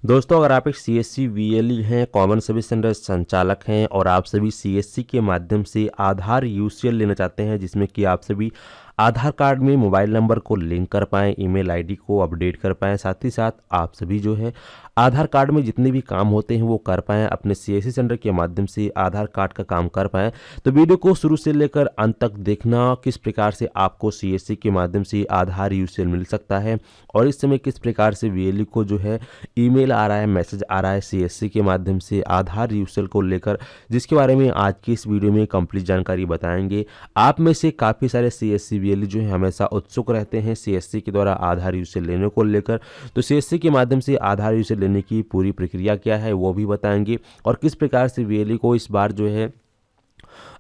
दोस्तों, अगर आप एक सीएससी वीएलई हैं, कॉमन सर्विस सेंटर संचालक हैं और आप सभी सीएससी के माध्यम से आधार यूसीएल लेना चाहते हैं, जिसमें कि आप सभी आधार कार्ड में मोबाइल नंबर को लिंक कर पाएँ, ईमेल आईडी को अपडेट कर पाएँ, साथ ही साथ आप सभी जो है आधार कार्ड में जितने भी काम होते हैं वो कर पाएँ, अपने सीएससी सेंटर के माध्यम से आधार कार्ड का काम कर पाएँ। तो वीडियो को शुरू से लेकर अंत तक देखना, किस प्रकार से आपको सीएससी के माध्यम से आधार यूसीएल मिल सकता है और इस समय किस प्रकार से वीएलई को जो है ईमेल आ रहा है, मैसेज आ रहा है सीएससी के माध्यम से आधार यूसीएल को लेकर, जिसके बारे में आज की इस वीडियो में कंप्लीट जानकारी बताएंगे। आप में से काफ़ी सारे सीएससी वीएलई जो है हमेशा उत्सुक रहते हैं सीएससी के द्वारा आधार यूसीएल लेने को लेकर, तो सीएससी के माध्यम से आधार यूसीएल लेने की पूरी प्रक्रिया क्या है वो भी बताएंगे और किस प्रकार से वीएलई को इस बार जो है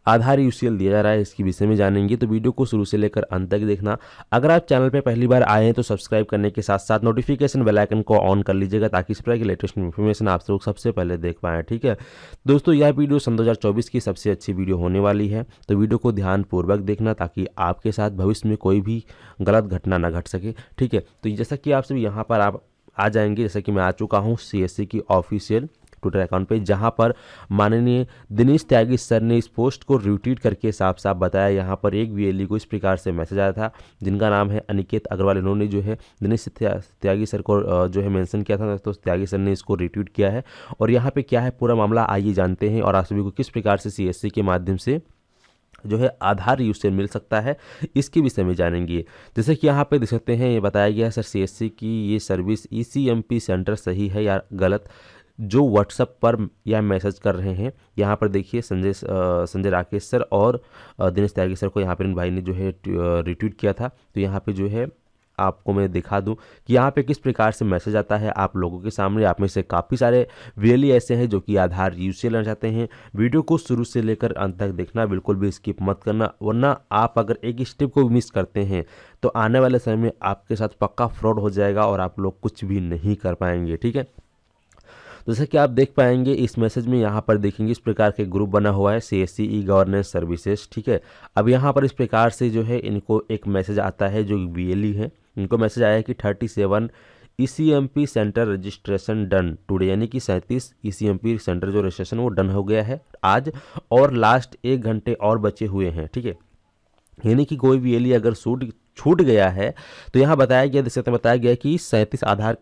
आधार यूसीएल दिया जा रहा है इसके विषय में जानेंगे। तो वीडियो को शुरू से लेकर अंत तक देखना। अगर आप चैनल पर पहली बार आए हैं तो सब्सक्राइब करने के साथ साथ नोटिफिकेशन बेल आइकन को ऑन कर लीजिएगा, ताकि इस प्रकार की लेटेस्ट इन्फॉर्मेशन आप लोग सबसे पहले देख पाएँ। ठीक है दोस्तों, यह वीडियो सन 2024 की सबसे अच्छी वीडियो होने वाली है, तो वीडियो को ध्यानपूर्वक देखना ताकि आपके साथ भविष्य में कोई भी गलत घटना न घट सके। ठीक है, तो जैसा कि आप सभी यहाँ पर आप आ जाएंगे, जैसा कि मैं आ चुका हूँ सीएससी की ऑफिशियल ट्विटर अकाउंट पे, जहां पर माननीय दिनेश त्यागी सर ने इस पोस्ट को रिट्वीट करके साफ साफ बताया। यहां पर एक वीएलई को इस प्रकार से मैसेज आया था, जिनका नाम है अनिकेत अग्रवाल। इन्होंने जो है दिनेश त्यागी सर को जो है मेंशन किया था, तो त्यागी सर ने इसको रिट्वीट किया है। और यहाँ पे क्या है पूरा मामला, आइए जानते हैं और आप सभी को किस प्रकार से सीएससी के माध्यम से जो है आधार यूसीएल मिल सकता है इसके विषय में जानेंगे। जैसे कि यहाँ पे देख सकते हैं, ये बताया गया है सर सीएससी की ये सर्विस ईसीएमपी सेंटर सही है या गलत, जो व्हाट्सएप पर यह मैसेज कर रहे हैं। यहाँ पर देखिए संजय राकेश सर और दिनेश त्यागी सर को यहाँ पर इन भाई ने जो है रिट्वीट किया था। तो यहाँ पे जो है आपको मैं दिखा दूं कि यहाँ पे किस प्रकार से मैसेज आता है आप लोगों के सामने। आप में से काफ़ी सारे वीएलई ऐसे हैं जो कि आधार यूसीएल लेना चाहते हैं। वीडियो को शुरू से लेकर अंत तक देखना, बिल्कुल भी स्किप मत करना, वरना आप अगर एक स्टेप को मिस करते हैं तो आने वाले समय में आपके साथ पक्का फ्रॉड हो जाएगा और आप लोग कुछ भी नहीं कर पाएंगे। ठीक है, जैसे कि आप देख पाएंगे इस मैसेज में, यहाँ पर देखेंगे इस प्रकार के ग्रुप बना हुआ है सीएससी ई गवर्नेंस सर्विसेज। ठीक है, अब यहाँ पर इस प्रकार से जो है इनको एक मैसेज आता है, जो वीएलई है इनको मैसेज आया है कि 37 ईसीएमपी सेंटर रजिस्ट्रेशन डन टुडे, यानी कि 37 ईसीएमपी सेंटर जो रजिस्ट्रेशन वो डन हो गया है आज, और लास्ट 1 घंटे और बचे हुए हैं। ठीक है, यानी कि कोई वीएलई अगर छूट गया है तो यहाँ बताया गया, जैसे बताया गया कि 37 आधार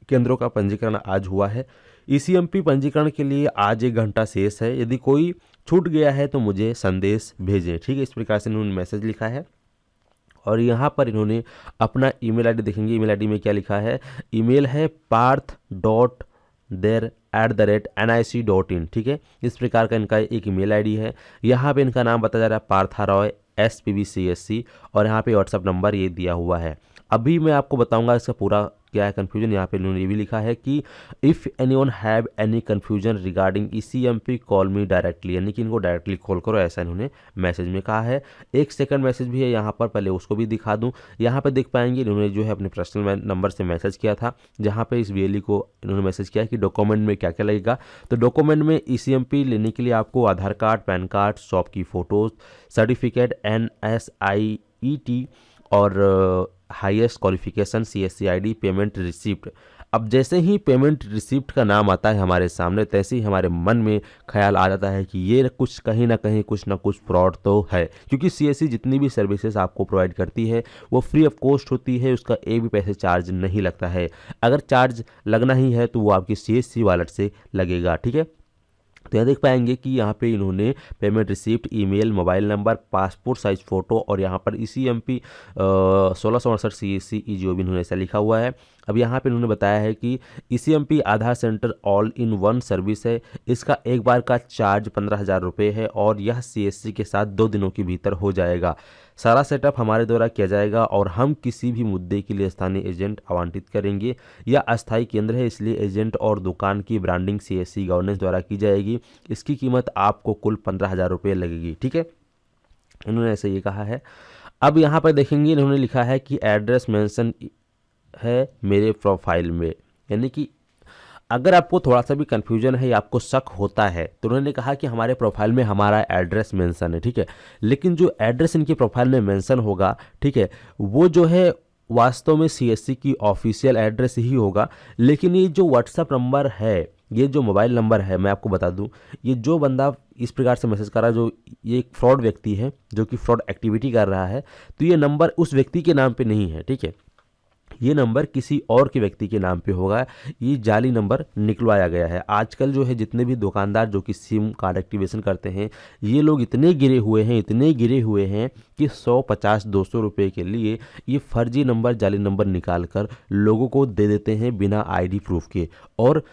केंद्रों का पंजीकरण आज हुआ है। ईसीएमपी पंजीकरण के लिए आज 1 घंटा शेष है, यदि कोई छूट गया है तो मुझे संदेश भेजें। ठीक है, इस प्रकार से इन्होंने मैसेज लिखा है और यहाँ पर इन्होंने अपना ईमेल आईडी देखेंगे। ईमेल आईडी में क्या लिखा है, ईमेल है parth.der@nic.in। ठीक है, इस प्रकार का इनका एक ईमेल आईडी है। यहाँ पे इनका नाम बताया जा रहा है पार्था रॉय SPBCSC और यहाँ पे व्हाट्सअप नंबर ये दिया हुआ है। अभी मैं आपको बताऊंगा इसका पूरा क्या है कन्फ्यूजन। यहाँ पे इन्होंने ये भी लिखा है कि if anyone have any confusion regarding ECMP call me directly, यानी कि इनको डायरेक्टली कॉल करो, ऐसा इन्होंने मैसेज में कहा है। एक सेकंड मैसेज भी है यहाँ पर, पहले उसको भी दिखा दूँ। यहाँ पे देख पाएंगे इन्होंने जो है अपने पर्सनल नंबर से मैसेज किया था, जहाँ पे इस वीएलई को इन्होंने मैसेज किया कि डॉक्यूमेंट में क्या क्या लगेगा। तो डॉक्यूमेंट में ईसीएमपी लेने के लिए आपको आधार कार्ड, पैन कार्ड, शॉप की फ़ोटोज़, सर्टिफिकेट, NSIET और highest qualification CSC ID, payment receipt. अब जैसे ही पेमेंट रिसिप्ट का नाम आता है हमारे सामने, तैसे ही हमारे मन में ख्याल आ जाता है कि ये कुछ कहीं ना कहीं कुछ ना कुछ फ्रॉड तो है, क्योंकि सीएससी जितनी भी सर्विसेज आपको प्रोवाइड करती है वो फ्री ऑफ कॉस्ट होती है, उसका एक भी पैसे चार्ज नहीं लगता है। अगर चार्ज लगना ही है तो वो आपकी सीएससी वॉलेट से लगेगा। ठीक है, तो यहाँ देख पाएंगे कि यहाँ पे इन्होंने payment receipt, email, mobile number, passport size photo और यहाँ पर ईसीएमपी 1668 CSC जो भी इन्होंने ऐसा लिखा हुआ है। अब यहाँ पे इन्होंने बताया है कि ECMP Aadhaar centre all in one service है, इसका एक बार का चार्ज 15,000 रुपये है और यह सीएससी के साथ 2 दिनों के भीतर हो जाएगा। सारा सेटअप हमारे द्वारा किया जाएगा और हम किसी भी मुद्दे के लिए स्थानीय एजेंट आवंटित करेंगे। यह अस्थायी केंद्र है, इसलिए एजेंट और दुकान की ब्रांडिंग सीएससी गवर्नेंस द्वारा की जाएगी। इसकी कीमत आपको कुल 15,000 रुपये लगेगी। ठीक है, इन्होंने ऐसे ये कहा है। अब यहाँ पर देखेंगे इन्होंने लिखा है कि एड्रेस मेंशन है मेरे प्रोफाइल में, यानी कि अगर आपको थोड़ा सा भी कन्फ्यूजन है या आपको शक होता है तो उन्होंने कहा कि हमारे प्रोफाइल में हमारा एड्रेस मेंशन है। ठीक है, लेकिन जो एड्रेस इनके प्रोफाइल में मेंशन होगा, ठीक है, वो जो है वास्तव में सीएससी की ऑफिशियल एड्रेस ही होगा। लेकिन ये जो व्हाट्सएप नंबर है, ये जो मोबाइल नंबर है, मैं आपको बता दूं, ये जो बंदा इस प्रकार से मैसेज कर रहा है, जो ये एक फ्रॉड व्यक्ति है जो कि फ्रॉड एक्टिविटी कर रहा है, तो ये नंबर उस व्यक्ति के नाम पे नहीं है, ठीक है। ये नंबर किसी और के व्यक्ति के नाम पे होगा। ये जाली नंबर निकलवाया गया है। आजकल जो है जितने भी दुकानदार जो कि सिम कार्ड एक्टिवेशन करते हैं, ये लोग इतने गिरे हुए हैं कि 100, 50, 200 रुपये के लिए ये फर्जी नंबर, जाली नंबर निकाल कर लोगों को दे देते हैं बिना आईडी प्रूफ के, और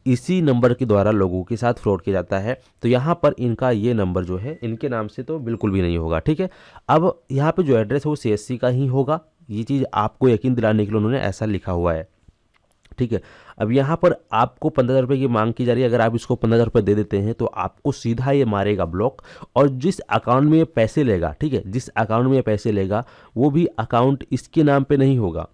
इसी नंबर के द्वारा लोगों के साथ फ्रॉड किया जाता है। तो यहाँ पर इनका ये नंबर जो है इनके नाम से तो बिल्कुल भी नहीं होगा, ठीक है। अब यहाँ पे जो एड्रेस है वो सीएससी का ही होगा। ये चीज़ आपको यकीन दिलाने के लिए उन्होंने ऐसा लिखा हुआ है, ठीक है। अब यहाँ पर आपको 15,000 रुपये की मांग की जा रही है। अगर आप इसको 15,000 रुपये दे देते हैं तो आपको सीधा ये मारेगा ब्लॉक, और जिस अकाउंट में ये पैसे लेगा, ठीक है, जिस अकाउंट में ये पैसे लेगा वो भी अकाउंट इसके नाम पे नहीं होगा,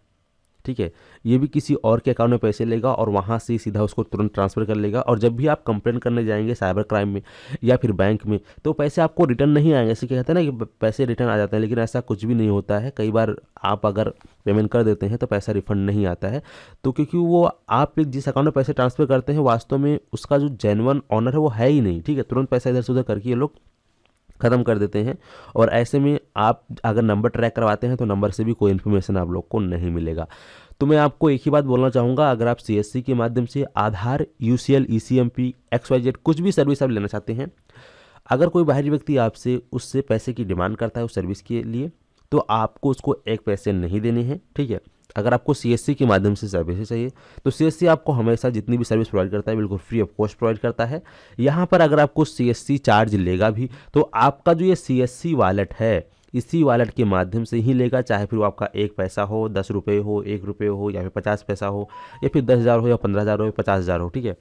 ठीक है। ये भी किसी और के अकाउंट में पैसे लेगा और वहाँ से सीधा उसको तुरंत ट्रांसफ़र कर लेगा। और जब भी आप कंप्लेन करने जाएंगे साइबर क्राइम में या फिर बैंक में, तो पैसे आपको रिटर्न नहीं आएंगे। ऐसे क्या कहते हैं ना कि पैसे रिटर्न आ जाते हैं, लेकिन ऐसा कुछ भी नहीं होता है। कई बार आप अगर पेमेंट कर देते हैं तो पैसा रिफंड नहीं आता है, तो क्योंकि वो आप जिस अकाउंट में पैसे ट्रांसफ़र करते हैं वास्तव में उसका जो जेन्युइन ऑनर है वो है ही नहीं, ठीक है। तुरंत पैसा इधर से उधर करके ये लोग ख़त्म कर देते हैं। और ऐसे में आप अगर नंबर ट्रैक करवाते हैं तो नंबर से भी कोई इन्फॉर्मेशन आप लोग को नहीं मिलेगा। तो मैं आपको एक ही बात बोलना चाहूँगा, अगर आप सीएससी के माध्यम से आधार, यूसीएल, ईसीएमपी, XYZ कुछ भी सर्विस आप लेना चाहते हैं, अगर कोई बाहरी व्यक्ति आपसे उससे पैसे की डिमांड करता है उस सर्विस के लिए, तो आपको उसको एक पैसे नहीं देने हैं, ठीक है। अगर आपको सीएससी के माध्यम से सर्विस चाहिए तो सीएससी आपको हमेशा जितनी भी सर्विस प्रोवाइड करता है बिल्कुल फ्री ऑफ कॉस्ट प्रोवाइड करता है। यहाँ पर अगर आपको सीएससी चार्ज लेगा भी तो आपका जो ये सीएससी वॉलेट है, इसी वॉलेट के माध्यम से ही लेगा, चाहे फिर वो आपका 1 पैसा हो, 10 रुपये हो, 1 रुपये हो, या फिर 50 पैसा हो, या फिर 10,000 हो, या 15,000 हो, या 50,000 हो, ठीक है।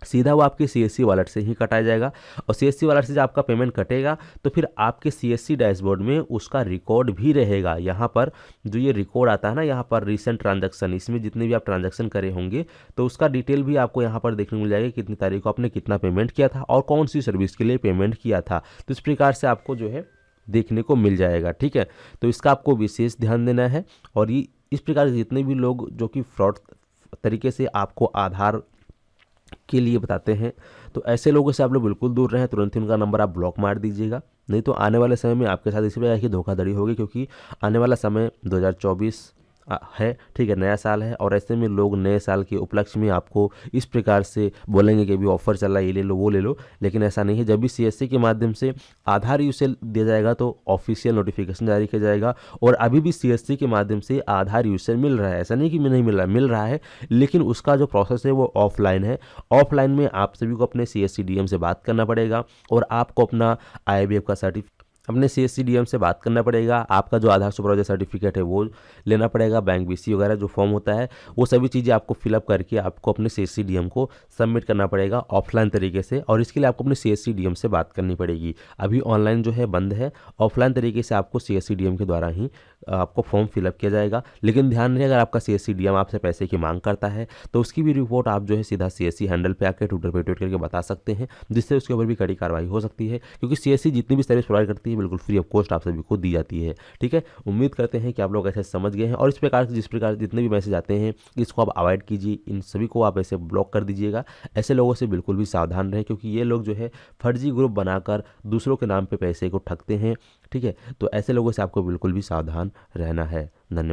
सीधा वो आपके सीएससी वॉलेट से ही कटाया जाएगा। और सीएससी वॉलेट से जब आपका पेमेंट कटेगा तो फिर आपके सीएससी डैशबोर्ड में उसका रिकॉर्ड भी रहेगा। यहाँ पर जो ये रिकॉर्ड आता है ना, यहाँ पर रीसेंट ट्रांजैक्शन, इसमें जितने भी आप ट्रांजैक्शन करे होंगे तो उसका डिटेल भी आपको यहाँ पर देखने को मिल जाएगा, कितनी तारीख को आपने कितना पेमेंट किया था और कौन सी सर्विस के लिए पेमेंट किया था। तो इस प्रकार से आपको जो है देखने को मिल जाएगा, ठीक है। तो इसका आपको विशेष ध्यान देना है। और ये इस प्रकार से जितने भी लोग जो कि फ्रॉड तरीके से आपको आधार के लिए बताते हैं, तो ऐसे लोगों से आप लोग बिल्कुल दूर रहें। तुरंत ही उनका नंबर आप ब्लॉक मार दीजिएगा, नहीं तो आने वाले समय में आपके साथ इसी प्रकार की धोखाधड़ी होगी। क्योंकि आने वाला समय 2024 है, ठीक है, नया साल है, और ऐसे में लोग नए साल के उपलक्ष्य में आपको इस प्रकार से बोलेंगे कि अभी ऑफर चल रहा है, ये ले लो, वो ले लो। लेकिन ऐसा नहीं है। जब भी सीएससी के माध्यम से आधार यूसेल दिया जाएगा तो ऑफिशियल नोटिफिकेशन जारी किया जाएगा। और अभी भी सीएससी के माध्यम से आधार यूसेल मिल रहा है, ऐसा नहीं कि नहीं मिल रहा है, मिल रहा है, लेकिन उसका जो प्रोसेस है वो ऑफलाइन है। ऑफलाइन में आप सभी को अपने सीएससी डीएम से बात करना पड़ेगा, और आपको अपना IIBF का सर्टिफिकेट अपने सीएससी डीएम से बात करना पड़ेगा। आपका जो आधार सुपरवाइजर सर्टिफिकेट है वो लेना पड़ेगा, बैंक BC वगैरह जो फॉर्म होता है वो सभी चीज़ें आपको फिलअप करके आपको अपने सीएससी डीएम को सबमिट करना पड़ेगा ऑफलाइन तरीके से। और इसके लिए आपको अपने सीएससी डीएम से बात करनी पड़ेगी। अभी ऑनलाइन जो है बंद है, ऑफलाइन तरीके से आपको सीएससी डीएम के द्वारा ही आपको फॉर्म फिलअप किया जाएगा। लेकिन ध्यान रहे, अगर आपका सीएससी डीएम आपसे पैसे की मांग करता है तो उसकी भी रिपोर्ट आप जो है सीधा सीएससी हैंडल पे आकर ट्विटर पे ट्वीट करके बता सकते हैं, जिससे उसके ऊपर भी कड़ी कार्रवाई हो सकती है। क्योंकि सीएससी जितनी भी सर्विस प्रोवाइड करती है बिल्कुल फ्री ऑफ कॉस्ट आप सभी को दी जाती है, ठीक है। उम्मीद करते हैं कि आप लोग ऐसे समझ गए हैं। और इस प्रकार से जिस प्रकार जितने भी मैसेज आते हैं इसको आप अवॉइड कीजिए, इन सभी को आप ऐसे ब्लॉक कर दीजिएगा। ऐसे लोगों से बिल्कुल भी सावधान रहें, क्योंकि ये लोग जो है फर्जी ग्रुप बनाकर दूसरों के नाम पे पैसे को ठगते हैं, ठीक है। तो ऐसे लोगों से आपको बिल्कुल भी सावधान रहना है। धन्यवाद।